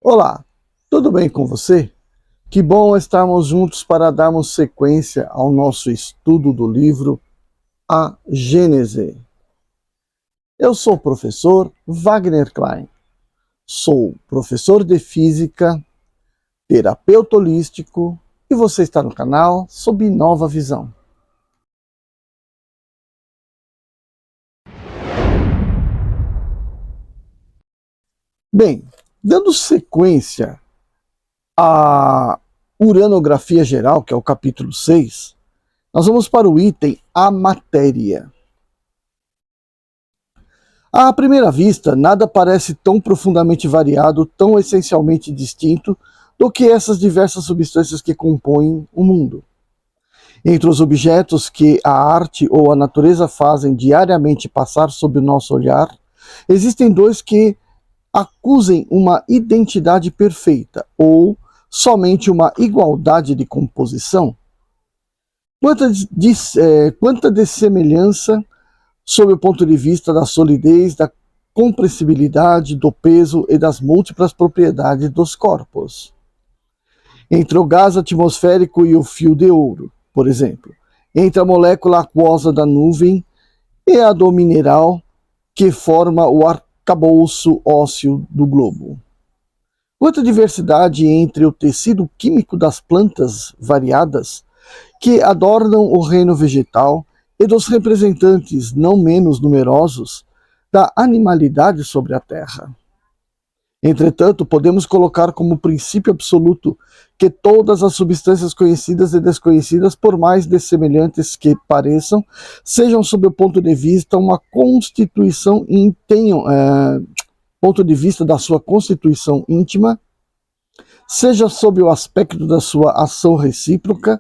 Olá, tudo bem com você? Que bom estarmos juntos para darmos sequência ao nosso estudo do livro A Gênese. Eu sou o professor Wagner Klein. Sou professor de física, terapeuta holístico e você está no canal Sob Nova Visão. Bem, dando sequência à uranografia geral, que é o capítulo 6, nós vamos para o item A Matéria. À primeira vista, nada parece tão profundamente variado, tão essencialmente distinto do que essas diversas substâncias que compõem o mundo. Entre os objetos que a arte ou a natureza fazem diariamente passar sob o nosso olhar, existem dois que acusem uma identidade perfeita ou somente uma igualdade de composição. Quanta dessemelhança sob o ponto de vista da solidez, da compressibilidade, do peso e das múltiplas propriedades dos corpos. Entre o gás atmosférico e o fio de ouro, por exemplo. Entre a molécula aquosa da nuvem e a do mineral que forma o arcabouço ósseo do globo. Quanta diversidade entre o tecido químico das plantas variadas que adornam o reino vegetal e dos representantes não menos numerosos da animalidade sobre a Terra. Entretanto, podemos colocar como princípio absoluto que todas as substâncias conhecidas e desconhecidas, por mais dessemelhantes que pareçam, sejam sob o ponto de vista uma constituição e tenham ponto de vista da sua constituição íntima, seja sob o aspecto da sua ação recíproca,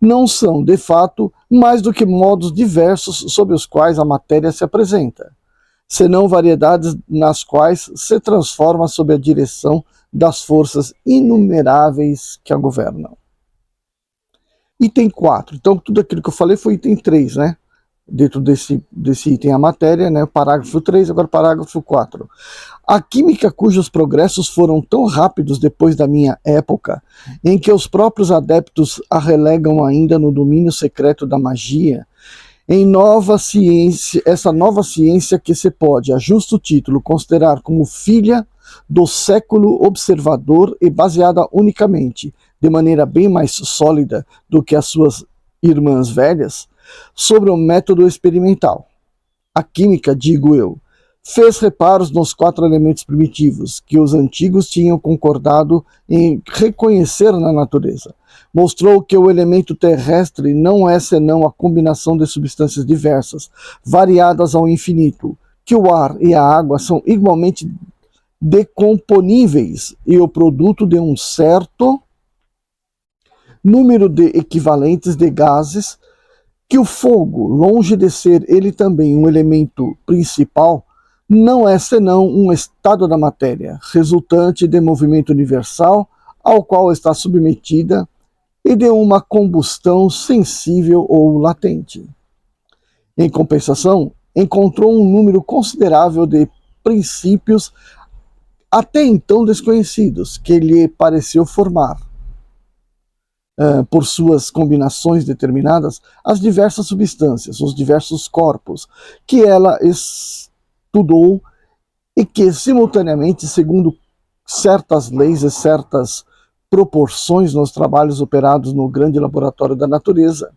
não são, de fato, mais do que modos diversos sob os quais a matéria se apresenta, senão variedades nas quais se transforma sob a direção das forças inumeráveis que a governam. Item 4. Então, tudo aquilo que eu falei foi item 3, né? Dentro desse item a matéria, né? Parágrafo 3, agora parágrafo 4. A química cujos progressos foram tão rápidos depois da minha época, em que os próprios adeptos a relegam ainda no domínio secreto da magia, em nova ciência, essa nova ciência que se pode, a justo título, considerar como filha do século observador e baseada unicamente, de maneira bem mais sólida do que as suas irmãs velhas, sobre o método experimental. A química, digo eu, fez reparos nos 4 elementos primitivos que os antigos tinham concordado em reconhecer na natureza. Mostrou que o elemento terrestre não é senão a combinação de substâncias diversas, variadas ao infinito, que o ar e a água são igualmente decomponíveis e o produto de um certo número de equivalentes de gases, que o fogo, longe de ser ele também um elemento principal, não é senão um estado da matéria, resultante de movimento universal ao qual está submetida e de uma combustão sensível ou latente. Em compensação, encontrou um número considerável de princípios até então desconhecidos, que lhe pareceu formar, por suas combinações determinadas, as diversas substâncias, os diversos corpos, que ela estudou e que, simultaneamente, segundo certas leis e certas proporções nos trabalhos operados no grande laboratório da natureza,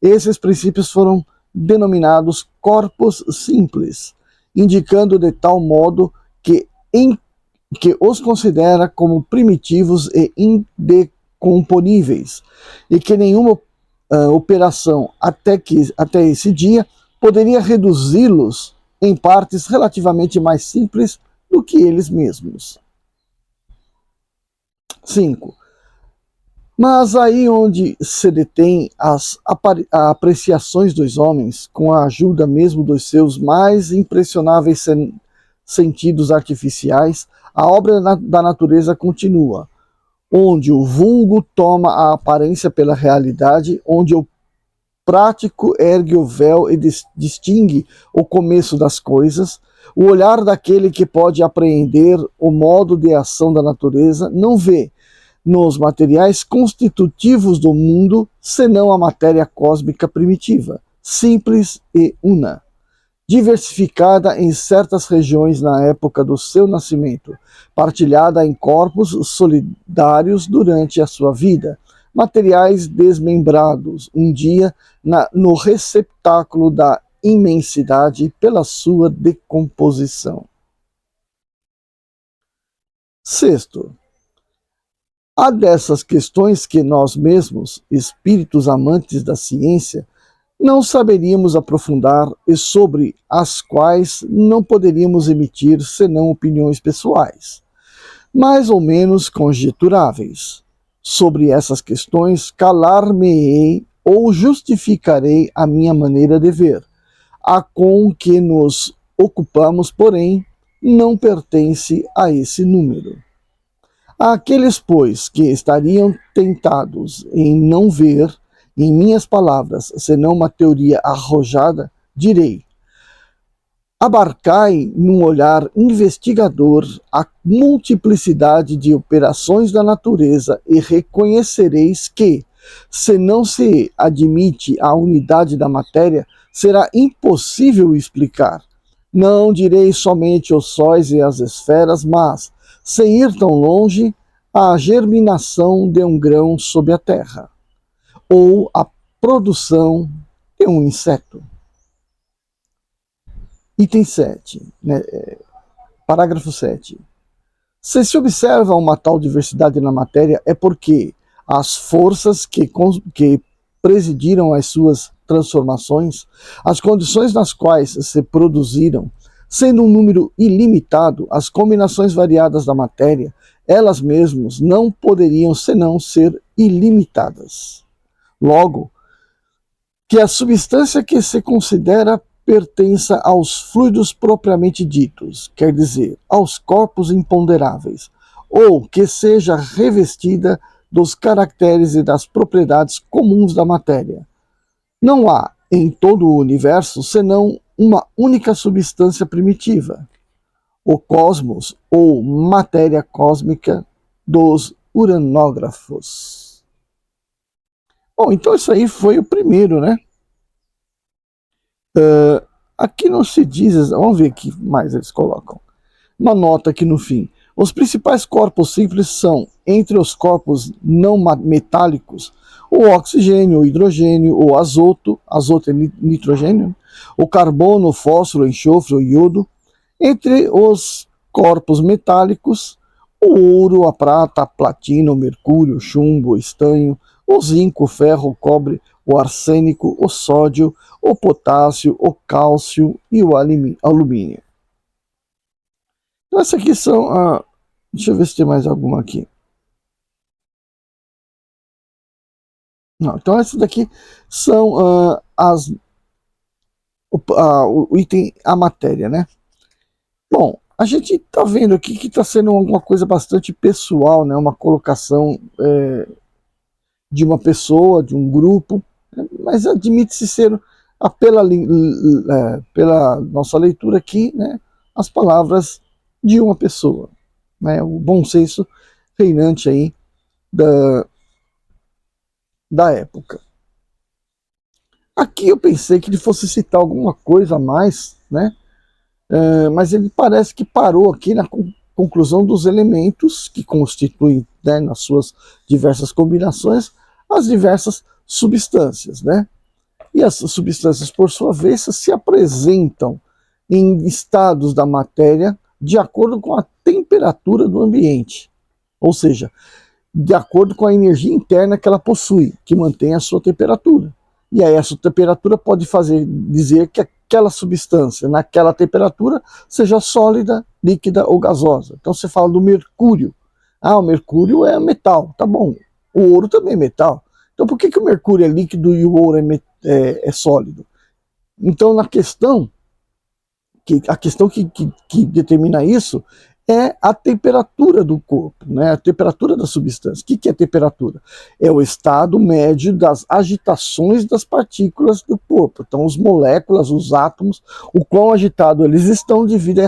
esses princípios foram denominados corpos simples, indicando de tal modo que os considera como primitivos e indecomponíveis, e que nenhuma operação até esse dia poderia reduzi-los em partes relativamente mais simples do que eles mesmos. 5. Mas aí onde se detém as apreciações dos homens, com a ajuda mesmo dos seus mais impressionáveis sentidos artificiais, a obra da natureza continua, onde o vulgo toma a aparência pela realidade, onde o prático ergue o véu e distingue o começo das coisas, O olhar daquele que pode apreender o modo de ação da natureza não vê nos materiais constitutivos do mundo senão a matéria cósmica primitiva, simples e una, diversificada em certas regiões na época do seu nascimento, partilhada em corpos solidários durante a sua vida, materiais desmembrados um dia no receptáculo da imensidade pela sua decomposição. Sexto, há dessas questões que nós mesmos, espíritos amantes da ciência, não saberíamos aprofundar e sobre as quais não poderíamos emitir senão opiniões pessoais, mais ou menos conjecturáveis. Sobre essas questões, calar-me-ei ou justificarei a minha maneira de ver. A com que nos ocupamos, porém, não pertence a esse número. Àqueles, pois, que estariam tentados em não ver, em minhas palavras, senão uma teoria arrojada, direi: abarcai num olhar investigador a multiplicidade de operações da natureza e reconhecereis que, se não se admite a unidade da matéria, será impossível explicar. Não direi somente os sóis e as esferas, mas, sem ir tão longe, a germinação de um grão sob a terra, ou a produção de um inseto. Item 7, parágrafo 7. Se observa uma tal diversidade na matéria, é porque as forças que presidiram as suas transformações, as condições nas quais se produziram, sendo um número ilimitado, as combinações variadas da matéria, elas mesmas não poderiam senão ser ilimitadas. Logo, que a substância que se considera pertença aos fluidos propriamente ditos, quer dizer, aos corpos imponderáveis, ou que seja revestida dos caracteres e das propriedades comuns da matéria. Não há em todo o universo senão uma única substância primitiva, o cosmos ou matéria cósmica dos uranógrafos. Bom, então isso aí foi o primeiro, né? Aqui não se diz, vamos ver o que mais eles colocam. Uma nota aqui no fim. Os principais corpos simples são, entre os corpos não metálicos, o oxigênio, o hidrogênio, o azoto é nitrogênio, o carbono, o fósforo, o enxofre, o iodo. Entre os corpos metálicos, o ouro, a prata, a platina, o mercúrio, o chumbo, o estanho, o zinco, o ferro, o cobre, o arsênico, o sódio, o potássio, o cálcio e o alumínio. Então, essas aqui são deixa eu ver se tem mais alguma aqui. Não, então essas daqui são o item, a matéria, né? Bom, a gente está vendo aqui que está sendo alguma coisa bastante pessoal, né? Uma colocação de uma pessoa, de um grupo, mas admite-se ser, pela nossa leitura aqui, né, as palavras de uma pessoa, né, o bom senso reinante aí da época. Aqui eu pensei que ele fosse citar alguma coisa a mais, né, mas ele parece que parou aqui na conclusão dos elementos que constituem, né, nas suas diversas combinações, as diversas substâncias, né? E as substâncias, por sua vez, se apresentam em estados da matéria de acordo com a temperatura do ambiente, ou seja, de acordo com a energia interna que ela possui, que mantém a sua temperatura. E aí essa temperatura pode dizer que aquela substância, naquela temperatura, seja sólida, líquida ou gasosa. Então você fala do mercúrio. O mercúrio é metal, tá bom. O ouro também é metal. Então por que o mercúrio é líquido e o ouro é sólido? Então a questão que determina isso é a temperatura do corpo, né? A temperatura da substância. O que é temperatura? É o estado médio das agitações das partículas do corpo. Então, as moléculas, os átomos, o quão agitado eles estão devido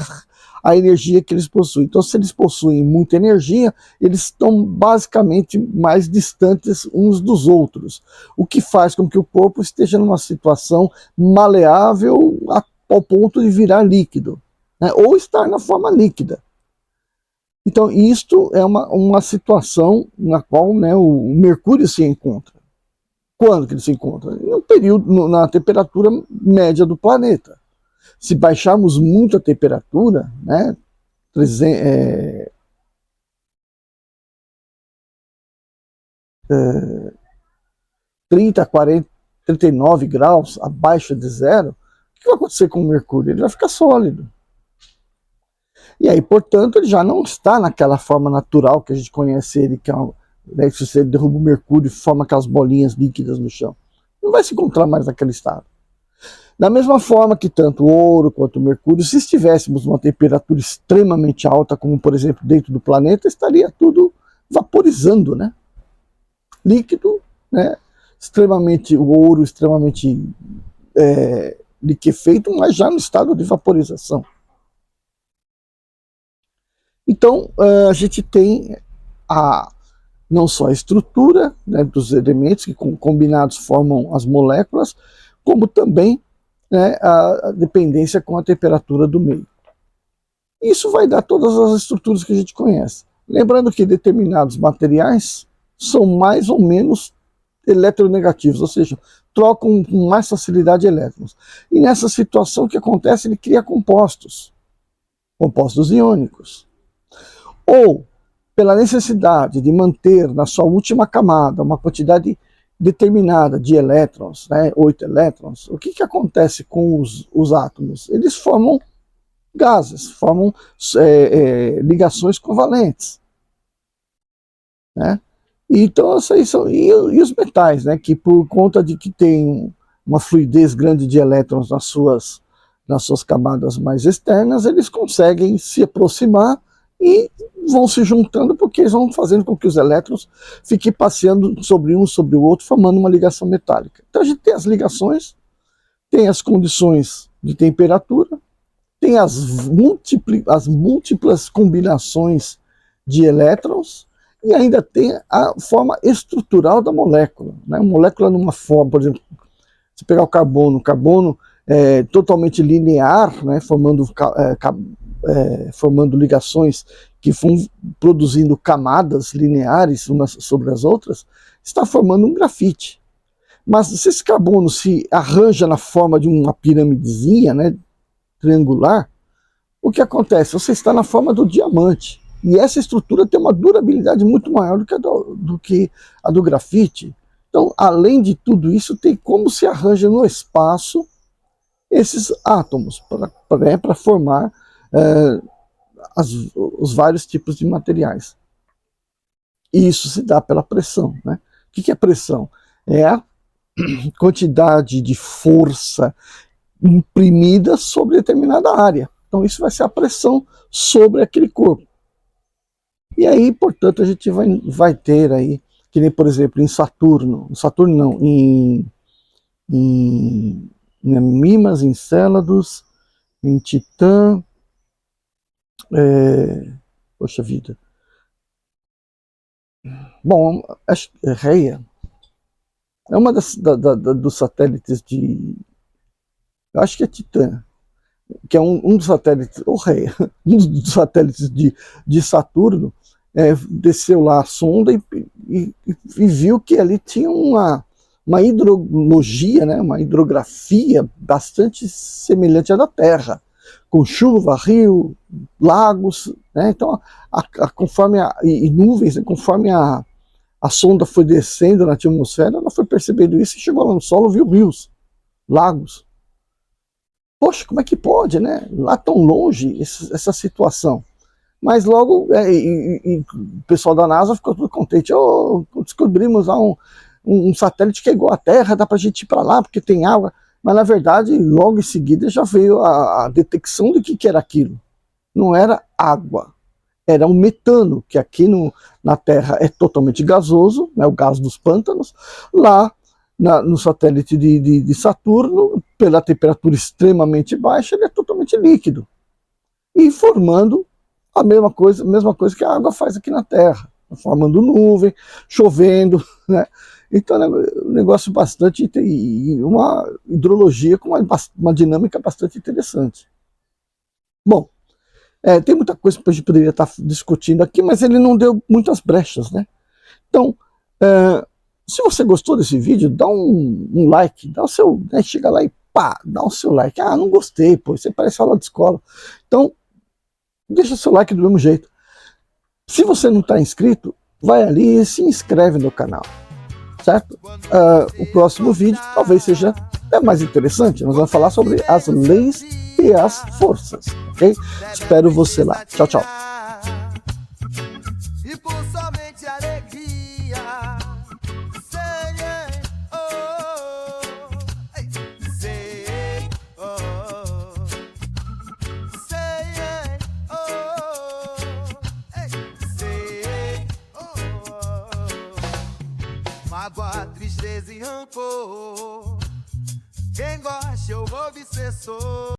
à energia que eles possuem. Então, se eles possuem muita energia, eles estão basicamente mais distantes uns dos outros, o que faz com que o corpo esteja numa situação maleável ao ponto de virar líquido, né? Ou estar na forma líquida. Então, isto é uma situação na qual, né, o Mercúrio se encontra. Quando que ele se encontra? No período, na temperatura média do planeta. Se baixarmos muito a temperatura, né, 30, 40, 39 graus abaixo de zero, o que vai acontecer com o Mercúrio? Ele vai ficar sólido. E aí, portanto, ele já não está naquela forma natural que a gente conhece ele, que é né, se você derruba o mercúrio e forma aquelas bolinhas líquidas no chão. Não vai se encontrar mais naquele estado. Da mesma forma que tanto o ouro quanto o mercúrio, se estivéssemos numa temperatura extremamente alta, como por exemplo dentro do planeta, estaria tudo vaporizando, né? Líquido, né? Extremamente, o ouro extremamente liquefeito, mas já no estado de vaporização. Então, a gente tem não só a estrutura, né, dos elementos que combinados formam as moléculas, como também, né, a dependência com a temperatura do meio. Isso vai dar todas as estruturas que a gente conhece. Lembrando que determinados materiais são mais ou menos eletronegativos, ou seja, trocam com mais facilidade elétrons. E nessa situação, o que acontece? Ele cria compostos iônicos. Ou pela necessidade de manter na sua última camada uma quantidade determinada de elétrons, né, 8 elétrons, o que acontece com os átomos? Eles formam gases, formam ligações covalentes. Né? Então, essas são, e os metais, né, que por conta de que tem uma fluidez grande de elétrons nas suas camadas mais externas, eles conseguem se aproximar e vão se juntando porque eles vão fazendo com que os elétrons fiquem passeando sobre um sobre o outro, formando uma ligação metálica. Então a gente tem as ligações, tem as condições de temperatura, tem as múltiplas combinações de elétrons e ainda tem a forma estrutural da molécula. Né? A molécula numa forma, por exemplo, se pegar o carbono totalmente linear, né? Formando ligações que vão produzindo camadas lineares umas sobre as outras, está formando um grafite. Mas se esse carbono se arranja na forma de uma piramidezinha, né, triangular, o que acontece? Você está na forma do diamante. E essa estrutura tem uma durabilidade muito maior do que a do grafite. Então, além de tudo isso, tem como se arranja no espaço esses átomos para formar os vários tipos de materiais. E isso se dá pela pressão. Né? O que é pressão? É a quantidade de força imprimida sobre determinada área. Então isso vai ser a pressão sobre aquele corpo. E aí, portanto, a gente vai ter aí, que nem, por exemplo, em Saturno não, em Mimas, Encélados, em Titã, poxa vida. Bom, acho que Reia é uma dos satélites de... Eu acho que é Titã, que é um dos satélites, ou Reia, um dos satélites de Saturno, desceu lá a sonda e viu que ali tinha uma hidrologia, né, uma hidrografia bastante semelhante à da Terra, com chuva, rio, lagos, né? Então, conforme e nuvens, né, conforme a sonda foi descendo na atmosfera, ela foi percebendo isso e chegou lá no solo, viu rios, lagos. Poxa, como é que pode, né? Lá tão longe essa situação. Mas logo o pessoal da NASA ficou tudo contente. Descobrimos lá um satélite que é igual à Terra, dá para a gente ir para lá porque tem água. Mas na verdade, logo em seguida já veio a detecção do que era aquilo. Não era água, era o metano, que aqui na Terra é totalmente gasoso, né, o gás dos pântanos. Lá no satélite de Saturno, pela temperatura extremamente baixa, ele é totalmente líquido. E formando a mesma coisa que a água faz aqui na Terra, formando nuvem, chovendo, né? Então é um negócio bastante, uma hidrologia com uma dinâmica bastante interessante. Bom, tem muita coisa que a gente poderia estar discutindo aqui, mas ele não deu muitas brechas, né? Então, se você gostou desse vídeo, dá um like, dá o seu, né, chega lá e pá, dá o seu like. Ah, não gostei, pô, isso parece aula de escola. Então, deixa seu like do mesmo jeito. Se você não está inscrito, vai ali e se inscreve no canal, certo? O próximo vídeo talvez seja até mais interessante. Nós vamos falar sobre as leis e as forças, ok? Espero você lá. Tchau, tchau. E por somente alegria, sei, sei, sei, mágoa, tristeza e rancor. Quem gosta, eu vou obsessor.